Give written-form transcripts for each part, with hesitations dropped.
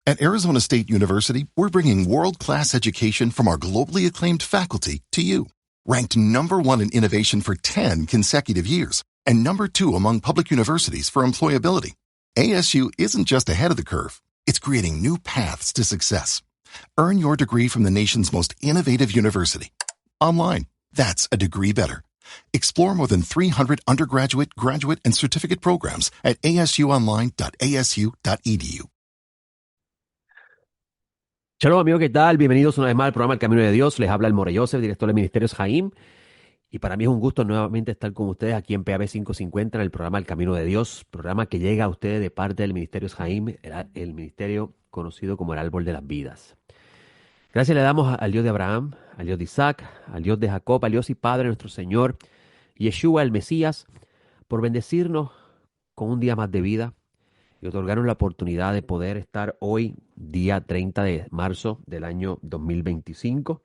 At Arizona State University, we're bringing world-class education from our globally acclaimed faculty to you. Ranked #1 in innovation for 10 consecutive years and #2 among public universities for employability. ASU isn't just ahead of the curve, it's creating new paths to success. Earn your degree from the nation's most innovative university. Online, that's a degree better. Explore more than 300 undergraduate, graduate, and certificate programs at asuonline.asu.edu. Shalom, amigo, ¿qué tal? Bienvenidos una vez más al programa El Camino de Dios. Les habla el More Joseph, director de Ministerios Jaim. Y para mí es un gusto nuevamente estar con ustedes aquí en PAB 550 en el programa El Camino de Dios, programa que llega a ustedes de parte del Ministerios Jaim, el ministerio conocido como el Árbol de las Vidas. Gracias le damos al Dios de Abraham, al Dios de Isaac, al Dios de Jacob, al Dios y Padre nuestro Señor, Yeshua el Mesías, por bendecirnos con un día más de vida y otorgarnos la oportunidad de poder estar hoy, día 30 de marzo del año 2025,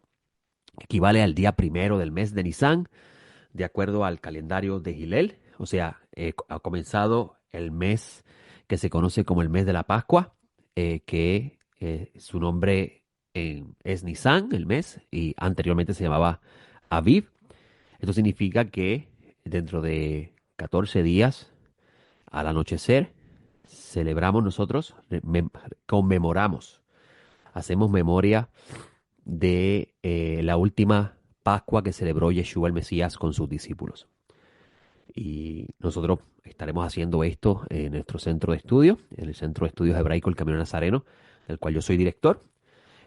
que equivale al día primero del mes de Nisan, de acuerdo al calendario de Hillel. O sea, ha comenzado el mes que se conoce como el mes de la Pascua, que su nombre es Nisan, el mes, y anteriormente se llamaba Aviv. Esto significa que dentro de 14 días, al anochecer, celebramos nosotros, conmemoramos, hacemos memoria de la última Pascua que celebró Yeshua el Mesías con sus discípulos. Y nosotros estaremos haciendo esto en nuestro centro de estudio, en el Centro de Estudios Hebraico El Camino Nazareno, del cual yo soy director.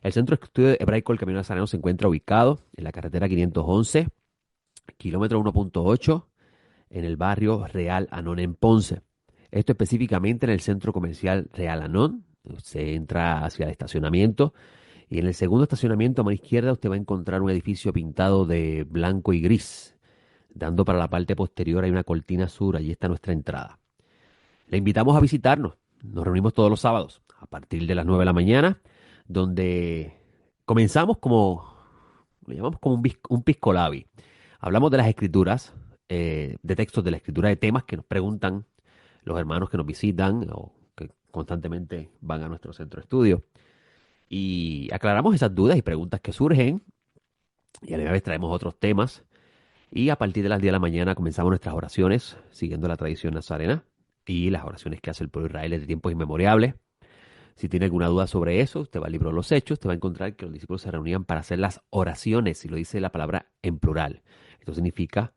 El Centro de Estudios Hebraico El Camino Nazareno se encuentra ubicado en la carretera 511, kilómetro 1.8, en el barrio Real Anón en Ponce. Esto específicamente en el centro comercial Real Anón. Se entra hacia el estacionamiento y en el segundo estacionamiento a mano izquierda usted va a encontrar un edificio pintado de blanco y gris. Dando para la parte posterior hay una cortina azul, allí está nuestra entrada. Le invitamos a visitarnos. Nos reunimos todos los sábados a partir de las 9 de la mañana, donde comenzamos como, lo llamamos como un pisco labi. Hablamos de las escrituras, de textos de la escritura, de temas que nos preguntan los hermanos que nos visitan o que constantemente van a nuestro centro de estudio. Y aclaramos esas dudas y preguntas que surgen y a la vez traemos otros temas. Y a partir de las 10 de la mañana comenzamos nuestras oraciones siguiendo la tradición nazarena y las oraciones que hace el pueblo de Israel desde tiempos inmemorables. Si tiene alguna duda sobre eso, usted va al libro de los Hechos, usted va a encontrar que los discípulos se reunían para hacer las oraciones, y lo dice la palabra en plural. Esto significa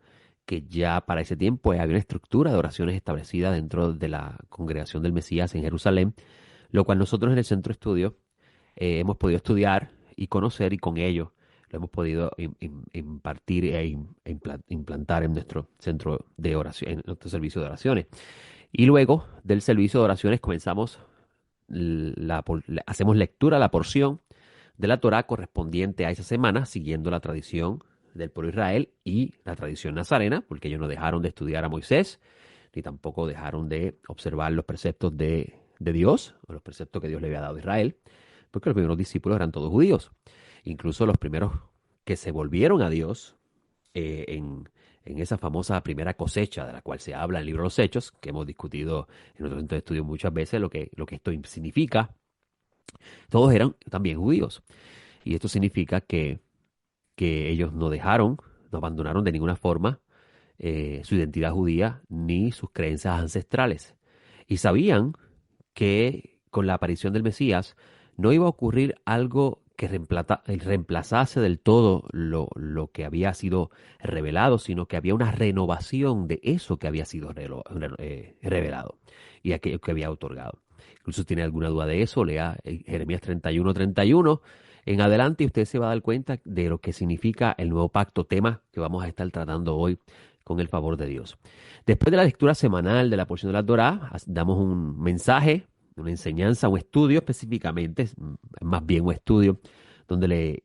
que ya para ese tiempo había una estructura de oraciones establecida dentro de la congregación del Mesías en Jerusalén, lo cual nosotros en el centro de estudio hemos podido estudiar y conocer, y con ello lo hemos podido impartir e implantar en nuestro centro de oración, en nuestro servicio de oraciones. Y luego del servicio de oraciones comenzamos, hacemos lectura a la porción de la Torá correspondiente a esa semana, siguiendo la tradición del pueblo de Israel y la tradición nazarena, porque ellos no dejaron de estudiar a Moisés, ni tampoco dejaron de observar los preceptos de Dios, o los preceptos que Dios le había dado a Israel, porque los primeros discípulos eran todos judíos. Incluso los primeros que se volvieron a Dios en esa famosa primera cosecha de la cual se habla en el libro de los Hechos, que hemos discutido en nuestro centro de estudio muchas veces lo que esto significa, todos eran también judíos. Y esto significa que ellos no abandonaron de ninguna forma su identidad judía ni sus creencias ancestrales. Y sabían que con la aparición del Mesías no iba a ocurrir algo que reemplazase del todo lo que había sido revelado, sino que había una renovación de eso que había sido revelado y aquello que había otorgado. Incluso si tiene alguna duda de eso, lea Jeremías 31:31 en adelante y usted se va a dar cuenta de lo que significa el nuevo pacto, tema que vamos a estar tratando hoy con el favor de Dios. Después de la lectura semanal de la porción de la Torá, damos un mensaje, una enseñanza, un estudio específicamente, más bien un estudio, donde le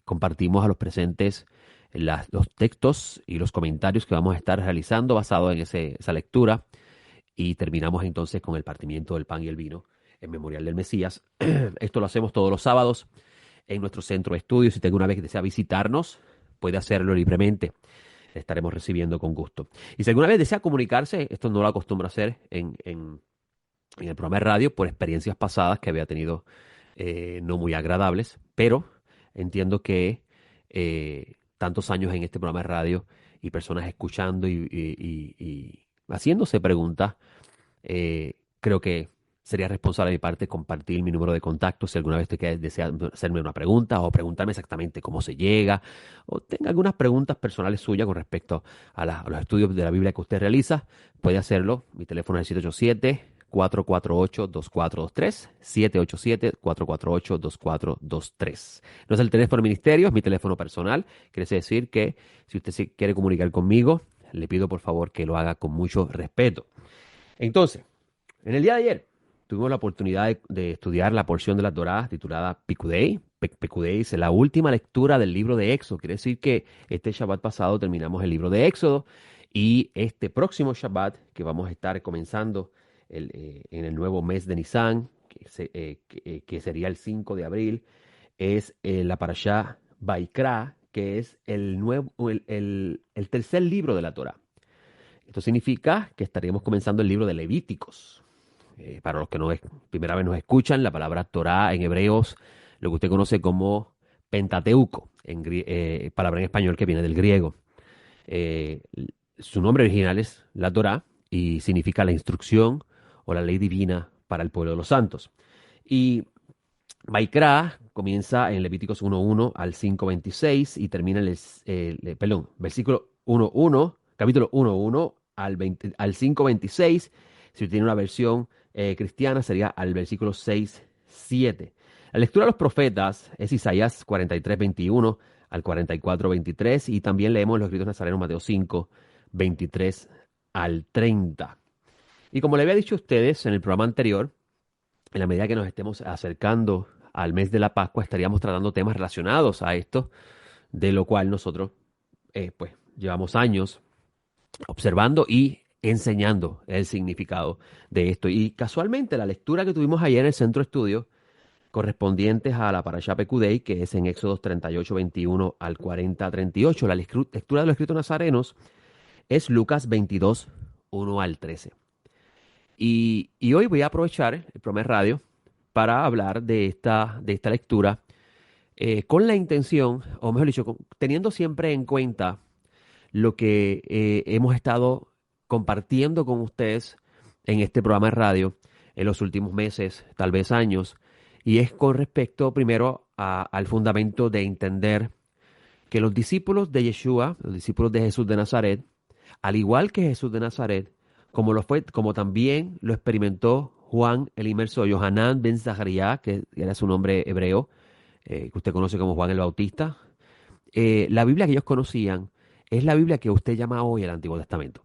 compartimos a los presentes los textos y los comentarios que vamos a estar realizando basados en esa lectura, y terminamos entonces con el partimiento del pan y el vino en memorial del Mesías. Esto lo hacemos todos los sábados en nuestro centro de estudio. Si alguna vez desea visitarnos, puede hacerlo libremente. Le estaremos recibiendo con gusto. Y si alguna vez desea comunicarse, esto no lo acostumbro a hacer en en el programa de radio por experiencias pasadas que había tenido no muy agradables, pero entiendo que tantos años en este programa de radio y personas escuchando y haciéndose preguntas, creo que sería responsable de mi parte compartir mi número de contacto si alguna vez usted desea hacerme una pregunta o preguntarme exactamente cómo se llega o tenga algunas preguntas personales suyas con respecto a los estudios de la Biblia que usted realiza, puede hacerlo. Mi teléfono es el 787-448-2423, 787-448-2423. No es el teléfono del ministerio, es mi teléfono personal. Quiere decir que si usted se quiere comunicar conmigo, le pido por favor que lo haga con mucho respeto. Entonces, en el día de ayer tuvimos la oportunidad de estudiar la porción de la Torá titulada Picudei. Picudei es la última lectura del libro de Éxodo. Quiere decir que este Shabbat pasado terminamos el libro de Éxodo y este próximo Shabbat que vamos a estar comenzando en el nuevo mes de Nisan, que sería el 5 de abril, es la Parashá Vaikra, que es el tercer libro de la Torá. Esto significa que estaríamos comenzando el libro de Levíticos. Para los que primera vez nos escuchan, la palabra Torá en hebreos, lo que usted conoce como Pentateuco, palabra en español que viene del griego. Eh, Su nombre original es la Torá y significa la instrucción o la ley divina para el pueblo de los santos. Y Vaikra comienza en Levíticos 1:1 al 5:26 y termina versículo 1:1, capítulo 1:1 al 5:26. Si tiene una versión cristiana sería al versículo 6:7. La lectura de los profetas es Isaías 43:21 al 44:23 y también leemos los escritos nazarenos Mateo 5:23 al 30. Y como le había dicho a ustedes en el programa anterior, en la medida que nos estemos acercando al mes de la Pascua, estaríamos tratando temas relacionados a esto, de lo cual nosotros pues llevamos años observando y enseñando el significado de esto. Y casualmente la lectura que tuvimos ayer en el Centro de Estudio, correspondientes a la Parashá Pecudei, que es en Éxodos 38:21 al 40:38, la lectura de los escritos nazarenos es Lucas 22:1 al 13. Y hoy voy a aprovechar el programa de radio para hablar de esta lectura con la intención, o mejor dicho, teniendo siempre en cuenta lo que hemos estado compartiendo con ustedes en este programa de radio en los últimos meses, tal vez años, y es con respecto primero al fundamento de entender que los discípulos de Yeshua, los discípulos de Jesús de Nazaret, al igual que Jesús de Nazaret, como también lo experimentó Juan el Inmerso, Yohanan ben Zaharia, que era su nombre hebreo, que usted conoce como Juan el Bautista. La Biblia que ellos conocían es la Biblia que usted llama hoy el Antiguo Testamento.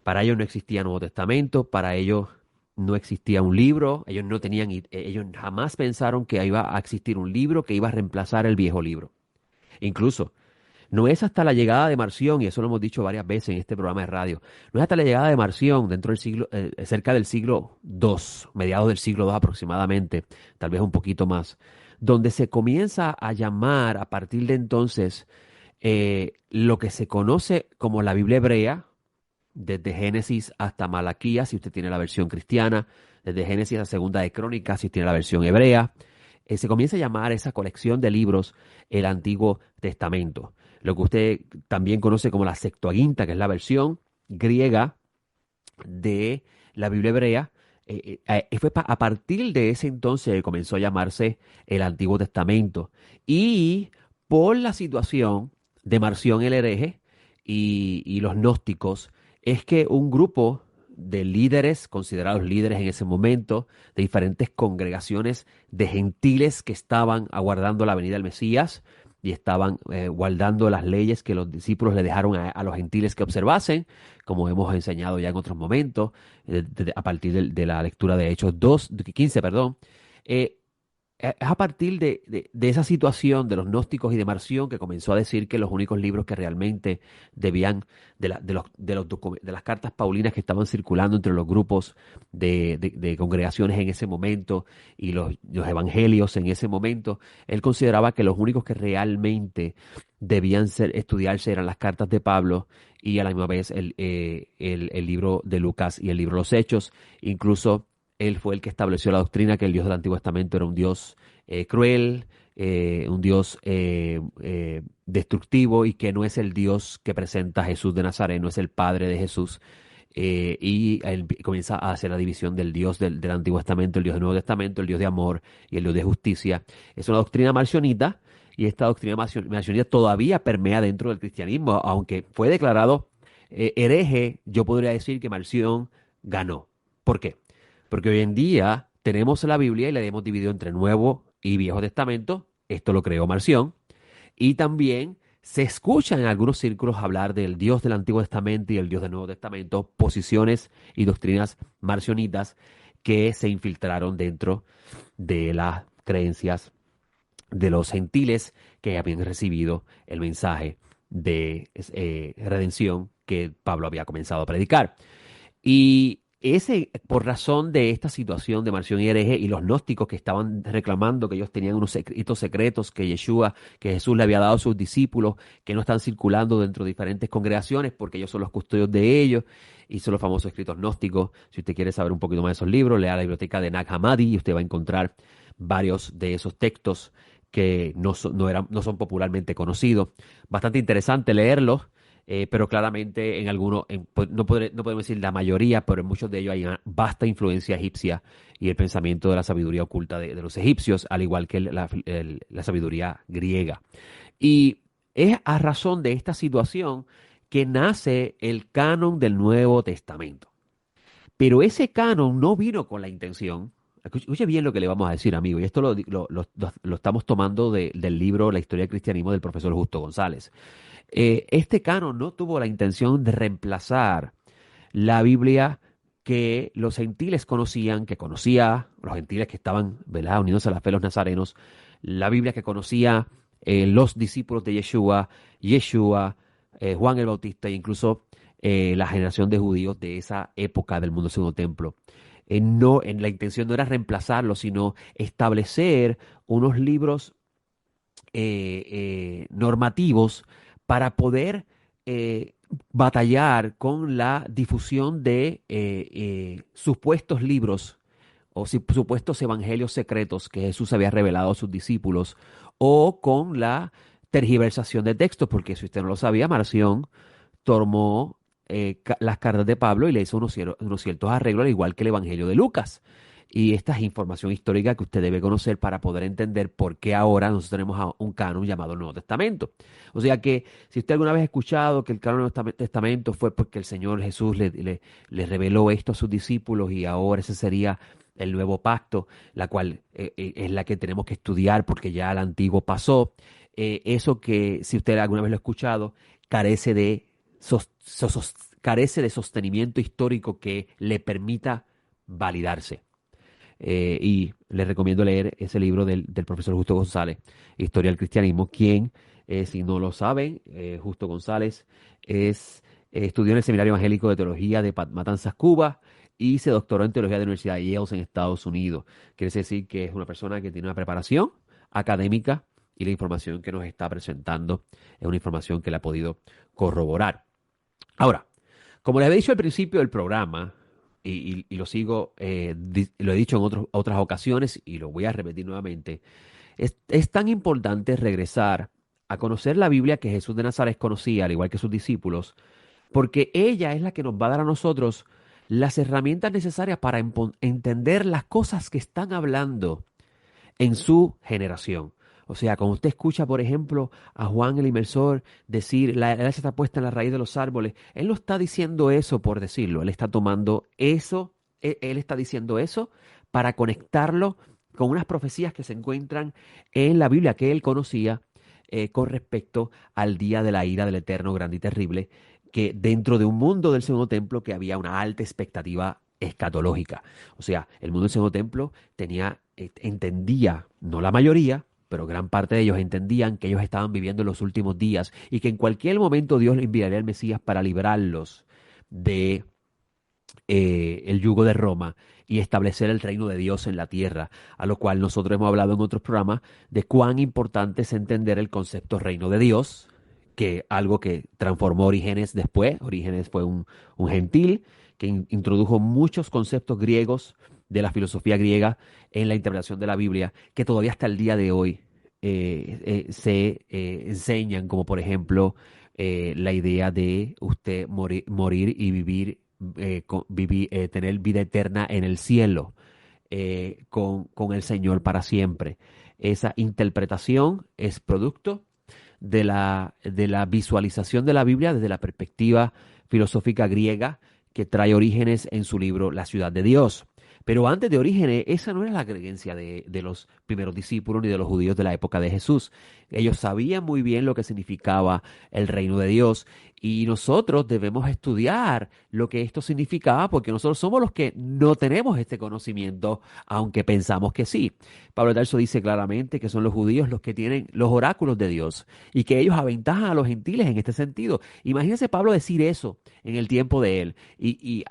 Para ellos no existía Nuevo Testamento, para ellos no existía un libro, ellos jamás pensaron que iba a existir un libro que iba a reemplazar el viejo libro. Incluso, no es hasta la llegada de Marción, y eso lo hemos dicho varias veces en este programa de radio, no es hasta la llegada de Marción dentro del siglo, cerca del siglo II, mediados del siglo II aproximadamente, tal vez un poquito más, donde se comienza a llamar a partir de entonces lo que se conoce como la Biblia hebrea, desde Génesis hasta Malaquías, si usted tiene la versión cristiana, desde Génesis a Segunda de Crónicas, si tiene la versión hebrea. Se comienza a llamar esa colección de libros el Antiguo Testamento. Lo que usted también conoce como la Septuaginta, que es la versión griega de la Biblia hebrea. Fue a partir de ese entonces que comenzó a llamarse el Antiguo Testamento. Y por la situación de Marción el hereje y los gnósticos, es que un grupo de líderes, considerados líderes en ese momento, de diferentes congregaciones de gentiles que estaban aguardando la venida del Mesías y estaban guardando las leyes que los discípulos le dejaron a los gentiles que observasen, como hemos enseñado ya en otros momentos, a partir de la lectura de Hechos 15, perdón. Es a partir de esa situación de los gnósticos y de Marción que comenzó a decir que los únicos libros que realmente debían, de las cartas paulinas que estaban circulando entre los grupos de congregaciones en ese momento y los evangelios en ese momento, él consideraba que los únicos que realmente debían estudiarse eran las cartas de Pablo y a la misma vez el libro de Lucas y el libro de los Hechos. Incluso Él fue el que estableció la doctrina que el Dios del Antiguo Testamento era un Dios cruel, un Dios destructivo y que no es el Dios que presenta Jesús de Nazaret, no es el Padre de Jesús. Y él comienza a hacer la división del Dios del Antiguo Testamento, el Dios del Nuevo Testamento, el Dios de amor y el Dios de justicia. Es una doctrina marcionita y esta doctrina marcionita todavía permea dentro del cristianismo, aunque fue declarado hereje. Yo podría decir que Marción ganó. ¿Por qué? Porque hoy en día tenemos la Biblia y la hemos dividido entre Nuevo y Viejo Testamento. Esto lo creó Marción. Y también se escucha en algunos círculos hablar del Dios del Antiguo Testamento y el Dios del Nuevo Testamento, posiciones y doctrinas marcionitas que se infiltraron dentro de las creencias de los gentiles que habían recibido el mensaje de redención que Pablo había comenzado a predicar. Y por razón de esta situación de Marción y hereje y los gnósticos que estaban reclamando que ellos tenían unos escritos secretos que Jesús le había dado a sus discípulos, que no están circulando dentro de diferentes congregaciones porque ellos son los custodios de ellos y son los famosos escritos gnósticos. Si usted quiere saber un poquito más de esos libros, lea la biblioteca de Nag Hammadi y usted va a encontrar varios de esos textos que no son popularmente conocidos. Bastante interesante leerlos. Pero claramente en algunos, pues, no podemos decir la mayoría, pero en muchos de ellos hay una vasta influencia egipcia y el pensamiento de la sabiduría oculta de los egipcios, al igual que la sabiduría griega. Y es a razón de esta situación que nace el canon del Nuevo Testamento. Pero ese canon no vino con la intención. Escuche bien lo que le vamos a decir, amigo, y esto lo estamos tomando del libro La historia del cristianismo del profesor Justo González. Este canon no tuvo la intención de reemplazar la Biblia que los gentiles conocían, que conocía los gentiles que estaban, ¿verdad?, unidos a la fe de los nazarenos, la Biblia que conocía los discípulos de Yeshua, Juan el Bautista e incluso la generación de judíos de esa época del mundo del Segundo Templo. La intención no era reemplazarlo, sino establecer unos libros normativos para poder batallar con la difusión de supuestos libros o supuestos evangelios secretos que Jesús había revelado a sus discípulos, o con la tergiversación de textos, porque si usted no lo sabía, Marción tomó las cartas de Pablo y le hizo unos ciertos arreglos, al igual que el Evangelio de Lucas. Y esta es información histórica que usted debe conocer para poder entender por qué ahora nosotros tenemos un canon llamado Nuevo Testamento. O sea que si usted alguna vez ha escuchado que el canon del Nuevo Testamento fue porque el Señor Jesús le reveló esto a sus discípulos y ahora ese sería el nuevo pacto, la cual es la que tenemos que estudiar porque ya el antiguo pasó. Eso que si usted alguna vez lo ha escuchado, carece de sostenimiento histórico que le permita validarse. Y les recomiendo leer ese libro del profesor Justo González, Historia del Cristianismo, quien, si no lo saben, Justo González estudió en el Seminario Evangélico de Teología de Matanzas, Cuba, y se doctoró en Teología de la Universidad de Yale en Estados Unidos. Quiere decir que es una persona que tiene una preparación académica y la información que nos está presentando es una información que le ha podido corroborar. Ahora, como les había dicho al principio del programa, y lo sigo, lo he dicho en otras ocasiones y lo voy a repetir nuevamente, es tan importante regresar a conocer la Biblia que Jesús de Nazaret conocía, al igual que sus discípulos, porque ella es la que nos va a dar a nosotros las herramientas necesarias para entender las cosas que están hablando en su generación. O sea, cuando usted escucha, por ejemplo, a Juan el Inmersor decir, la herencia está puesta en la raíz de los árboles, él no está diciendo eso por decirlo, él está tomando eso, él está diciendo eso para conectarlo con unas profecías que se encuentran en la Biblia que él conocía con respecto al día de la ira del Eterno grande y terrible, que dentro de un mundo del Segundo Templo que había una alta expectativa escatológica. O sea, el mundo del Segundo Templo entendía, no la mayoría, pero gran parte de ellos entendían que ellos estaban viviendo en los últimos días y que en cualquier momento Dios le enviaría al Mesías para librarlos de el yugo de Roma y establecer el reino de Dios en la tierra, a lo cual nosotros hemos hablado en otros programas de cuán importante es entender el concepto reino de Dios, que algo que transformó Orígenes después. Orígenes fue un gentil que introdujo muchos conceptos griegos de la filosofía griega en la interpretación de la Biblia, que todavía hasta el día de hoy se enseñan, como por ejemplo la idea de usted morir y vivir, tener vida eterna en el cielo con el Señor para siempre. Esa interpretación es producto de la visualización de la Biblia desde la perspectiva filosófica griega que trae Orígenes en su libro La ciudad de Dios. Pero antes de Orígenes, esa no era la creencia de los primeros discípulos ni de los judíos de la época de Jesús. Ellos sabían muy bien lo que significaba el reino de Dios y nosotros debemos estudiar lo que esto significaba porque nosotros somos los que no tenemos este conocimiento, aunque pensamos que sí. Pablo de Tarso dice claramente que son los judíos los que tienen los oráculos de Dios y que ellos aventajan a los gentiles en este sentido. Imagínense Pablo decir eso en el tiempo de él y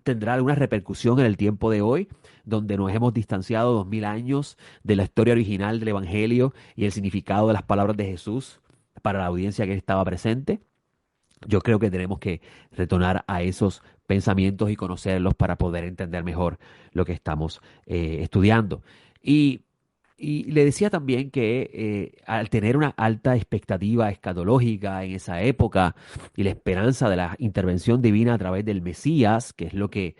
tendrá alguna repercusión en el tiempo de hoy, donde nos hemos distanciado 2000 años de la historia original del Evangelio y el significado de las palabras de Jesús para la audiencia que estaba presente. Yo creo que tenemos que retornar a esos pensamientos y conocerlos para poder entender mejor lo que estamos estudiando. Y y le decía también que al tener una alta expectativa escatológica en esa época y la esperanza de la intervención divina a través del Mesías, que es lo que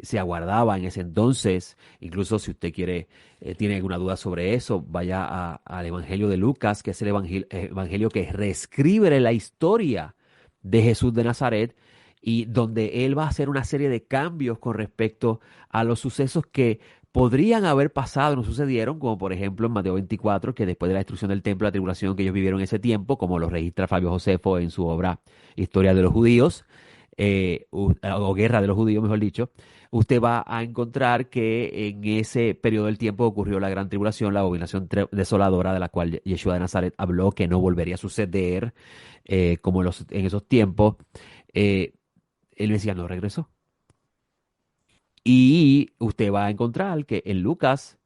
se aguardaba en ese entonces, incluso si usted tiene alguna duda sobre eso, vaya al Evangelio de Lucas, que es el evangelio que reescribe la historia de Jesús de Nazaret y donde él va a hacer una serie de cambios con respecto a los sucesos que podrían haber pasado, no sucedieron, como por ejemplo en Mateo 24, que después de la destrucción del templo, la tribulación que ellos vivieron en ese tiempo, como lo registra Flavio Josefo en su obra Historia de los Judíos, o Guerra de los Judíos, mejor dicho, usted va a encontrar que en ese periodo del tiempo ocurrió la gran tribulación, la abominación desoladora de la cual Yeshua de Nazaret habló que no volvería a suceder como en esos tiempos. Eh, el Mesías no regresó. Y usted va a encontrar que en Lucas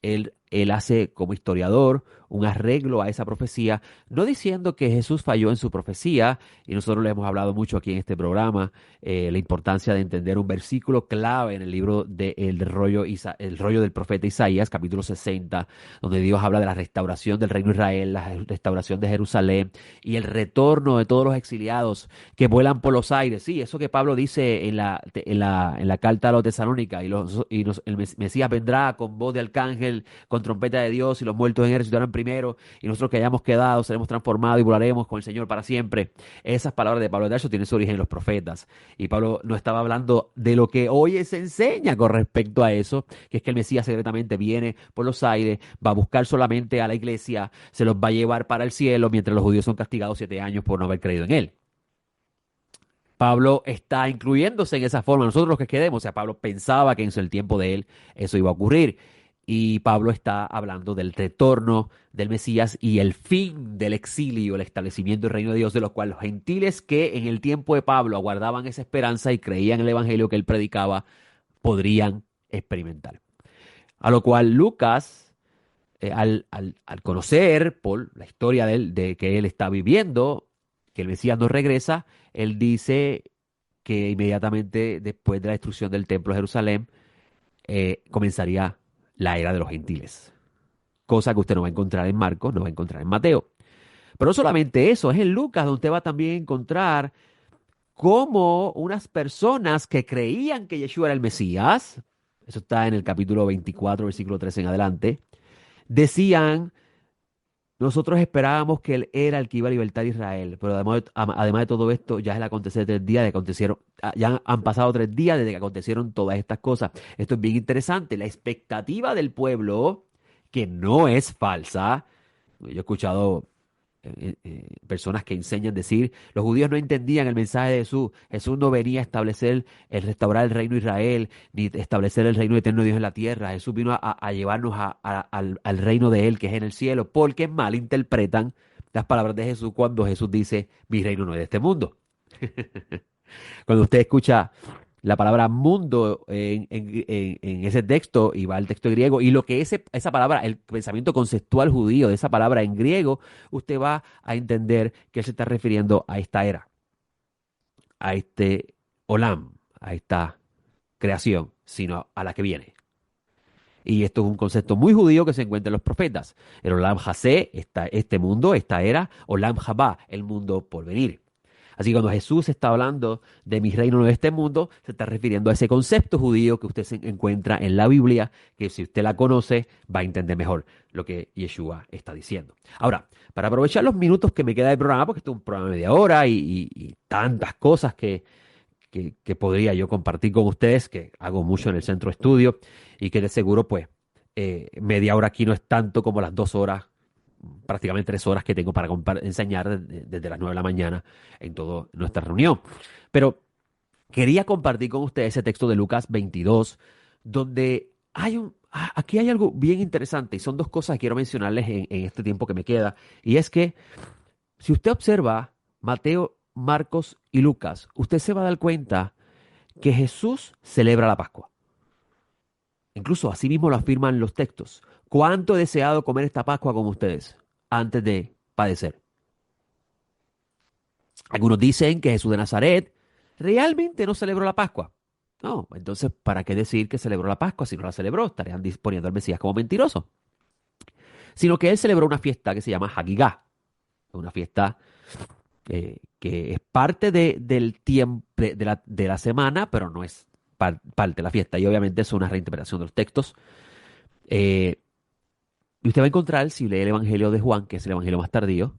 él hace como historiador un arreglo a esa profecía, no diciendo que Jesús falló en su profecía, y nosotros le hemos hablado mucho aquí en este programa, la importancia de entender un versículo clave en el libro el rollo del profeta Isaías, capítulo 60, donde Dios habla de la restauración del reino de Israel, la restauración de Jerusalén y el retorno de todos los exiliados que vuelan por los aires. Sí, eso que Pablo dice en la carta a los Tesalónicas, el Mesías vendrá con voz de arcángel, con trompeta de Dios, y los muertos en él resucitarán primero, y nosotros que hayamos quedado seremos transformados y volaremos con el Señor para siempre. Esas palabras de Pablo de Tarso tienen su origen en los profetas. Y Pablo no estaba hablando de lo que hoy se enseña con respecto a eso, que es que el Mesías secretamente viene por los aires, va a buscar solamente a la iglesia, se los va a llevar para el cielo, mientras los judíos son castigados 7 años por no haber creído en él. Pablo está incluyéndose en esa forma. Nosotros los que quedemos, o sea, Pablo pensaba que en el tiempo de él eso iba a ocurrir. Y Pablo está hablando del retorno del Mesías y el fin del exilio, el establecimiento del reino de Dios, de los cuales los gentiles que en el tiempo de Pablo aguardaban esa esperanza y creían en el evangelio que él predicaba, podrían experimentar. A lo cual Lucas, al conocer por la historia de que él está viviendo, que el Mesías no regresa, él dice que inmediatamente después de la destrucción del templo de Jerusalén, comenzaría la era de los gentiles. Cosa que usted no va a encontrar en Marcos, no va a encontrar en Mateo. Pero no solamente eso, es en Lucas donde usted va también a encontrar cómo unas personas que creían que Yeshua era el Mesías, eso está en el capítulo 24, versículo 13 en adelante, decían: nosotros esperábamos que él era el que iba a libertar a Israel, pero además de todo esto, ya es el acontecer de 3 días de que acontecieron, ya han pasado 3 días desde que acontecieron todas estas cosas. Esto es bien interesante. La expectativa del pueblo, que no es falsa. Yo he escuchado personas que enseñan decir, los judíos no entendían el mensaje de Jesús. Jesús no venía a establecer, restaurar el reino de Israel, ni establecer el reino eterno de Dios en la tierra. Jesús vino a llevarnos al reino de Él, que es en el cielo, porque malinterpretan las palabras de Jesús cuando Jesús dice, mi reino no es de este mundo. Cuando usted escucha la palabra mundo en ese texto y va al texto griego y lo que esa palabra, el pensamiento conceptual judío de esa palabra en griego, usted va a entender que él se está refiriendo a esta era, a este olam, a esta creación. sino a la que viene. Y esto es un concepto muy judío que se encuentra en los profetas. El Olam Hasé, este mundo, esta era, Olam Haba, el mundo por venir. Así que cuando Jesús está hablando de mi reino no de este mundo, se está refiriendo a ese concepto judío que usted se encuentra en la Biblia, que si usted la conoce va a entender mejor lo que Yeshua está diciendo. Ahora, para aprovechar los minutos que me queda del programa, porque esto es un programa de media hora y tantas cosas que podría yo compartir con ustedes, que hago mucho en el centro de estudio y que de seguro, pues, media hora aquí no es tanto como las 2 horas, prácticamente 3 horas que tengo para enseñar desde las 9 de la mañana en toda nuestra reunión. Pero quería compartir con ustedes ese texto de Lucas 22, donde aquí hay algo bien interesante y son dos cosas que quiero mencionarles en este tiempo que me queda. Y es que si usted observa Mateo, Marcos y Lucas, usted se va a dar cuenta que Jesús celebra la Pascua. Incluso así mismo lo afirman los textos. ¿Cuánto he deseado comer esta Pascua con ustedes antes de padecer? Algunos dicen que Jesús de Nazaret realmente no celebró la Pascua. No, entonces, ¿para qué decir que celebró la Pascua si no la celebró? Estarían poniendo al Mesías como mentiroso. Sino que él celebró una fiesta que se llama Hagigá, una fiesta que es parte del tiempo de la semana, pero no es parte de la fiesta. Y obviamente es una reinterpretación de los textos. Eh, y usted va a encontrar, si lee el Evangelio de Juan, que es el Evangelio más tardío,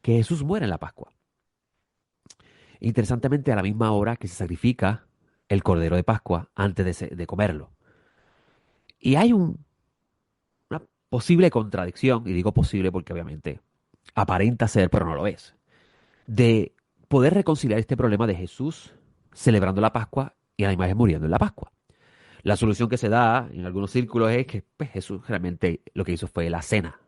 que Jesús muere en la Pascua. Interesantemente, a la misma hora que se sacrifica el Cordero de Pascua antes de comerlo. Y hay una posible contradicción, y digo posible porque obviamente aparenta ser, pero no lo es, de poder reconciliar este problema de Jesús celebrando la Pascua y a la imagen muriendo en la Pascua. La solución que se da en algunos círculos es que pues, Jesús realmente lo que hizo fue la cena.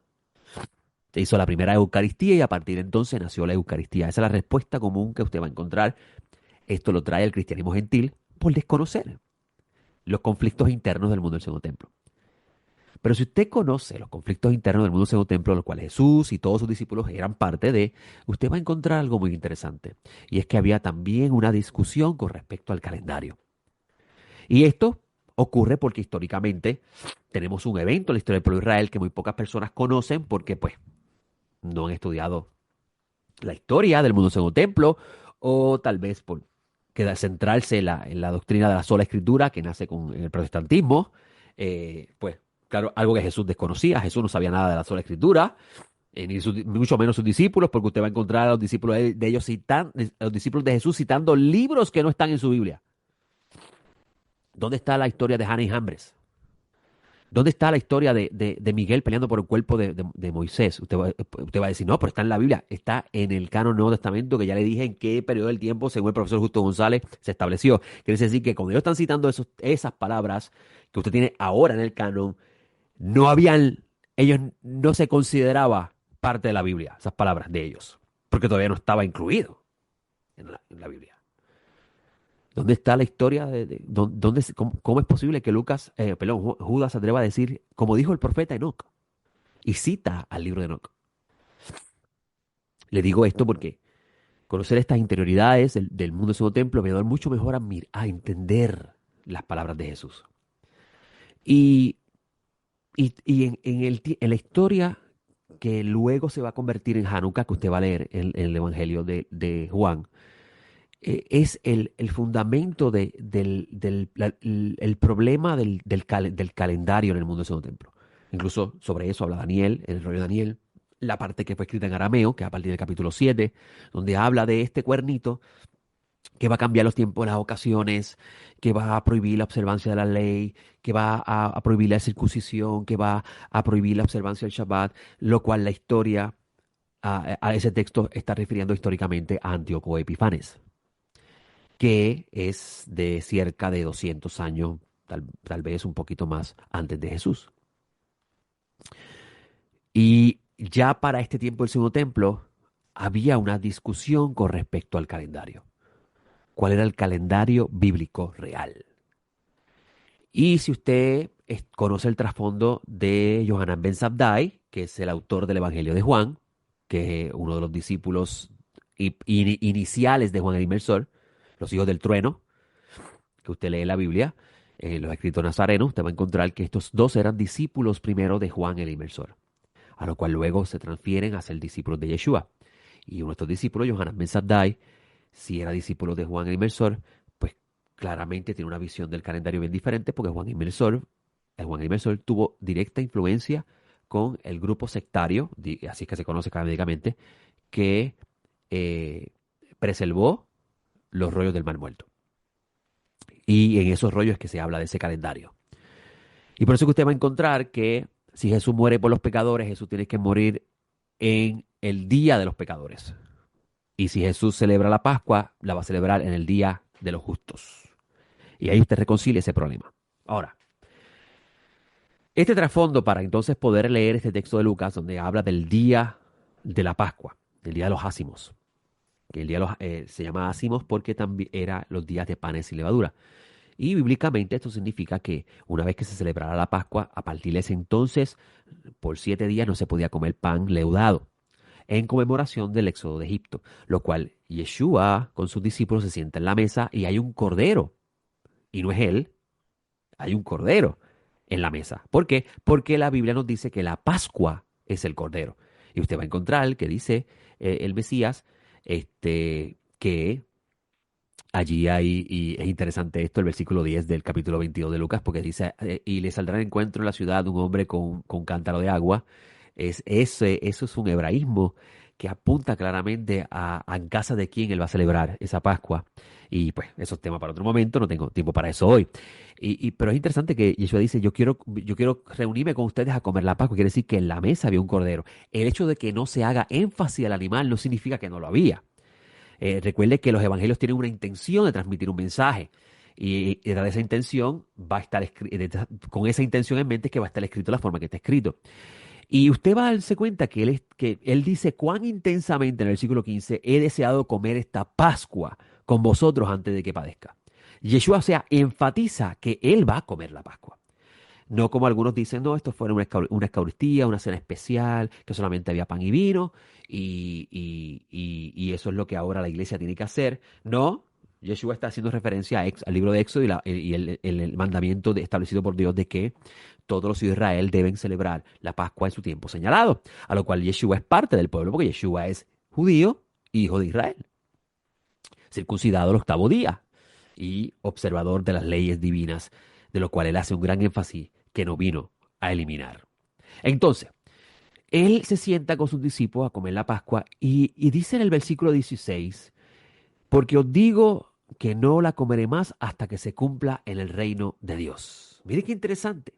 Se hizo la primera Eucaristía y a partir de entonces nació la Eucaristía. Esa es la respuesta común que usted va a encontrar. Esto lo trae el cristianismo gentil por desconocer los conflictos internos del mundo del Segundo Templo. Pero si usted conoce los conflictos internos del mundo del Segundo Templo, los cuales Jesús y todos sus discípulos eran parte de, usted va a encontrar algo muy interesante. Y es que había también una discusión con respecto al calendario. Y esto ocurre porque históricamente tenemos un evento en la historia del pueblo de Israel que muy pocas personas conocen porque pues no han estudiado la historia del mundo del Segundo Templo o tal vez por centrarse en la doctrina de la sola escritura que nace con el protestantismo. Pues claro, algo que Jesús desconocía. Jesús no sabía nada de la sola escritura. Mucho menos sus discípulos, porque usted va a encontrar a los discípulos de ellos a los discípulos de Jesús citando libros que no están en su Biblia. ¿Dónde está la historia de Jana y Jambres? ¿Dónde está la historia de Miguel peleando por el cuerpo de Moisés? Usted va a decir, no, pero está en la Biblia, está en el canon Nuevo Testamento, que ya le dije en qué periodo del tiempo, según el profesor Justo González, se estableció. Quiere decir que cuando ellos están citando esas palabras que usted tiene ahora en el canon, ellos no se consideraba parte de la Biblia, esas palabras de ellos, porque todavía no estaba incluido en la Biblia. ¿Dónde está la historia cómo es posible que Judas se atreva a decir, como dijo el profeta Enoc, y cita al libro de Enoc? Le digo esto porque conocer estas interioridades del mundo del segundo templo me da mucho mejor a entender las palabras de Jesús. Y en la historia que luego se va a convertir en Hanukkah, que usted va a leer en el Evangelio de Juan, es el fundamento el problema del calendario en el mundo del Segundo Templo. Incluso sobre eso habla Daniel, en el rollo de Daniel, la parte que fue escrita en arameo, que es a partir del capítulo 7, donde habla de este cuernito que va a cambiar los tiempos, las ocasiones, que va a prohibir la observancia de la ley, que va a prohibir la circuncisión, que va a prohibir la observancia del Shabbat, lo cual la historia a ese texto está refiriendo históricamente a Antíoco Epifanes, que es de cerca de 200 años, tal vez un poquito más antes de Jesús. Y ya para este tiempo del Segundo Templo había una discusión con respecto al calendario. ¿Cuál era el calendario bíblico real? Y si usted conoce el trasfondo de Yohanan ben Zabdai, que es el autor del Evangelio de Juan, que es uno de los discípulos iniciales de Juan el Inmersor, los hijos del trueno, que usted lee en la Biblia, en los escritos nazarenos, usted va a encontrar que estos dos eran discípulos primero de Juan el Inmersor, a lo cual luego se transfieren a ser discípulos de Yeshua. Y uno de estos discípulos, Yohanan Ben Zakkai, si era discípulo de Juan el Inmersor, pues claramente tiene una visión del calendario bien diferente, porque Juan el Inmersor tuvo directa influencia con el grupo sectario, así es que se conoce académicamente, que eh, preservó los rollos del Mar Muerto. Y en esos rollos es que se habla de ese calendario. Y por eso que usted va a encontrar que si Jesús muere por los pecadores, Jesús tiene que morir en el día de los pecadores. Y si Jesús celebra la Pascua, la va a celebrar en el día de los justos. Y ahí usted reconcilia ese problema. Ahora, este trasfondo para entonces poder leer este texto de Lucas, donde habla del día de la Pascua, del día de los ácimos, que el día de se llama ácimos porque también era los días de panes sin levadura. Y bíblicamente esto significa que una vez que se celebrara la Pascua, a partir de ese entonces, por 7 días no se podía comer pan leudado, en conmemoración del éxodo de Egipto, lo cual Yeshua con sus discípulos se sienta en la mesa y hay un cordero, y no es él, hay un cordero en la mesa. ¿Por qué? Porque la Biblia nos dice que la Pascua es el cordero. Y usted va a encontrar que dice el Mesías que allí hay, y es interesante esto, el versículo 10 del capítulo 22 de Lucas, porque dice, y le saldrá al encuentro en la ciudad un hombre con cántaro de agua. Eso es un hebraísmo que apunta claramente a en casa de quién él va a celebrar esa Pascua. Y pues eso es tema para otro momento, no tengo tiempo para eso hoy. Pero es interesante que Yeshua dice, yo quiero reunirme con ustedes a comer la Pascua, quiere decir que en la mesa había un cordero. El hecho de que no se haga énfasis al animal no significa que no lo había. Recuerde que los evangelios tienen una intención de transmitir un mensaje. Y detrás de esa intención va a estar con esa intención en mente es que va a estar escrito de la forma que está escrito. Y usted va a darse cuenta que él dice cuán intensamente en el versículo 15 he deseado comer esta Pascua con vosotros antes de que padezca. Yeshua, o sea, enfatiza que él va a comer la Pascua. No como algunos dicen, no, esto fue una Eucaristía, una cena especial, que solamente había pan y vino, y eso es lo que ahora la iglesia tiene que hacer. No, Yeshua está haciendo referencia al libro de Éxodo y el mandamiento establecido por Dios de que todos los hijos de Israel deben celebrar la Pascua en su tiempo señalado, a lo cual Yeshua es parte del pueblo, porque Yeshua es judío, hijo de Israel, circuncidado el octavo día y observador de las leyes divinas, de lo cual él hace un gran énfasis que no vino a eliminar. Entonces, él se sienta con sus discípulos a comer la Pascua y dice en el versículo 16, porque os digo que no la comeré más hasta que se cumpla en el reino de Dios. Mire qué interesante.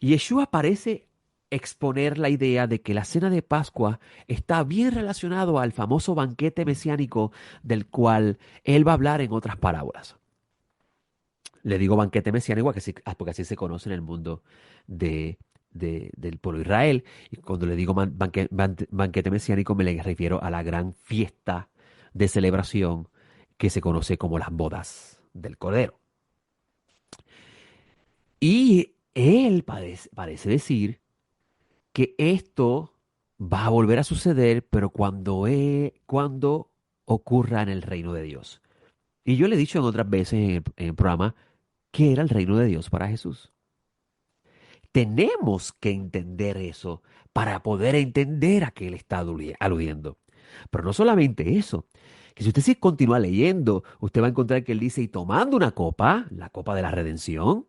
Yeshua parece exponer la idea de que la cena de Pascua está bien relacionado al famoso banquete mesiánico del cual él va a hablar en otras parábolas. Le digo banquete mesiánico porque así se conoce en el mundo del pueblo de Israel. Y cuando le digo banquete mesiánico me le refiero a la gran fiesta de celebración que se conoce como las bodas del Cordero. Y él parece decir que esto va a volver a suceder, pero cuando ocurra en el reino de Dios. Y yo le he dicho en otras veces en el programa que era el reino de Dios para Jesús. Tenemos que entender eso para poder entender a qué él está aludiendo. Pero no solamente eso, que si usted sí continúa leyendo, usted va a encontrar que él dice, y tomando una copa, la copa de la redención,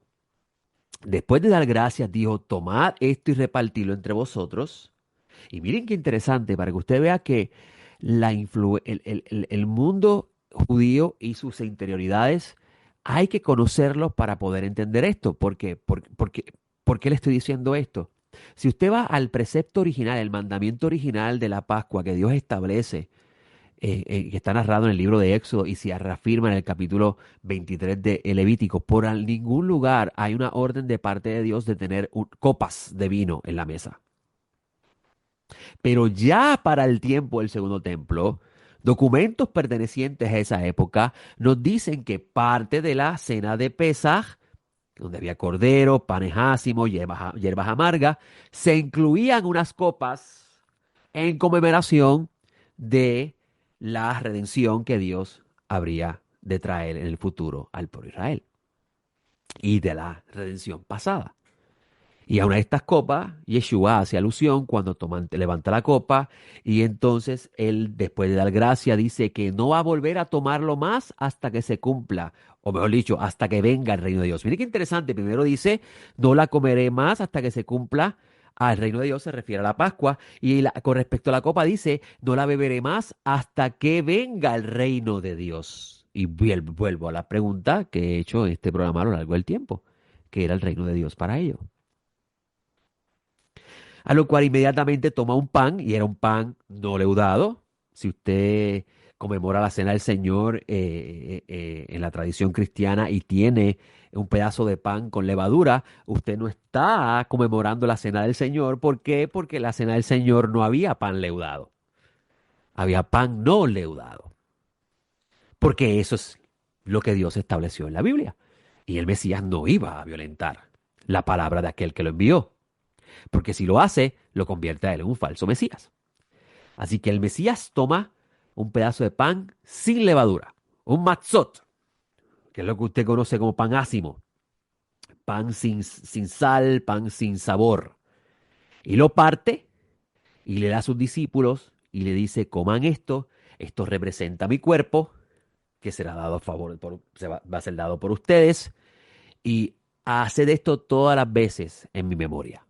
después de dar gracias, dijo, tomad esto y repartidlo entre vosotros. Y miren qué interesante, para que usted vea que el mundo judío y sus interioridades hay que conocerlos para poder entender esto. ¿Por qué le estoy diciendo esto? Si usted va al precepto original, el mandamiento original de la Pascua que Dios establece, que está narrado en el libro de Éxodo y se reafirma en el capítulo 23 de Levítico, ningún lugar hay una orden de parte de Dios de tener copas de vino en la mesa. Pero ya para el tiempo del segundo templo, documentos pertenecientes a esa época nos dicen que parte de la cena de Pesaj, donde había cordero, panes ácimos, hierbas amargas, se incluían unas copas en conmemoración de la redención que Dios habría de traer en el futuro al pueblo de Israel. y de la redención pasada. Y a una de estas copas, Yeshua hace alusión cuando levanta la copa y entonces él, después de dar gracia, dice que no va a volver a tomarlo más hasta que se cumpla, o mejor dicho, hasta que venga el reino de Dios. Mire qué interesante, primero dice, no la comeré más hasta que se cumpla al reino de Dios, se refiere a la Pascua, y con respecto a la copa dice, no la beberé más hasta que venga el reino de Dios. Y vuelvo a la pregunta que he hecho en este programa a lo largo del tiempo, que era el reino de Dios para ellos. A lo cual inmediatamente toma un pan, y era un pan no leudado. Si usted conmemora la cena del Señor en la tradición cristiana y tiene un pedazo de pan con levadura, usted no está conmemorando la cena del Señor. ¿Por qué? Porque en la cena del Señor no había pan leudado, había pan no leudado. Porque eso es lo que Dios estableció en la Biblia. Y el Mesías no iba a violentar la palabra de aquel que lo envió. Porque si lo hace, lo convierte a él en un falso Mesías. Así que el Mesías toma un pedazo de pan sin levadura, un matzot, que es lo que usted conoce como pan ácimo, pan sin sal, pan sin sabor, y lo parte y le da a sus discípulos y le dice, coman esto representa mi cuerpo, que será dado a favor, va a ser dado por ustedes, y haced esto todas las veces en mi memoria.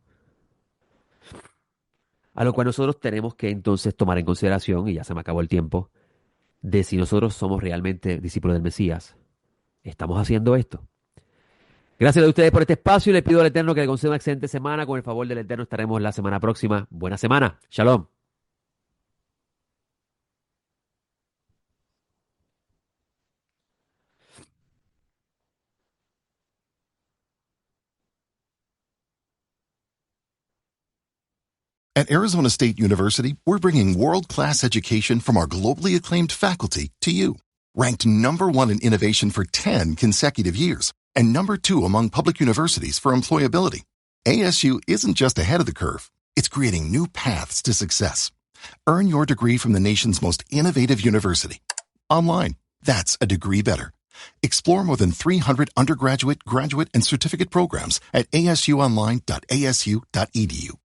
A lo cual nosotros tenemos que entonces tomar en consideración, y ya se me acabó el tiempo, de si nosotros somos realmente discípulos del Mesías. ¿Estamos haciendo esto? Gracias a ustedes por este espacio y le pido al Eterno que le conceda una excelente semana. Con el favor del Eterno estaremos la semana próxima. Buena semana. Shalom. At Arizona State University, we're bringing world-class education from our globally acclaimed faculty to you. Ranked number one in innovation for 10 consecutive years and number two among public universities for employability, ASU isn't just ahead of the curve. It's creating new paths to success. Earn your degree from the nation's most innovative university. Online. That's a degree better. Explore more than 300 undergraduate, graduate, and certificate programs at asuonline.asu.edu.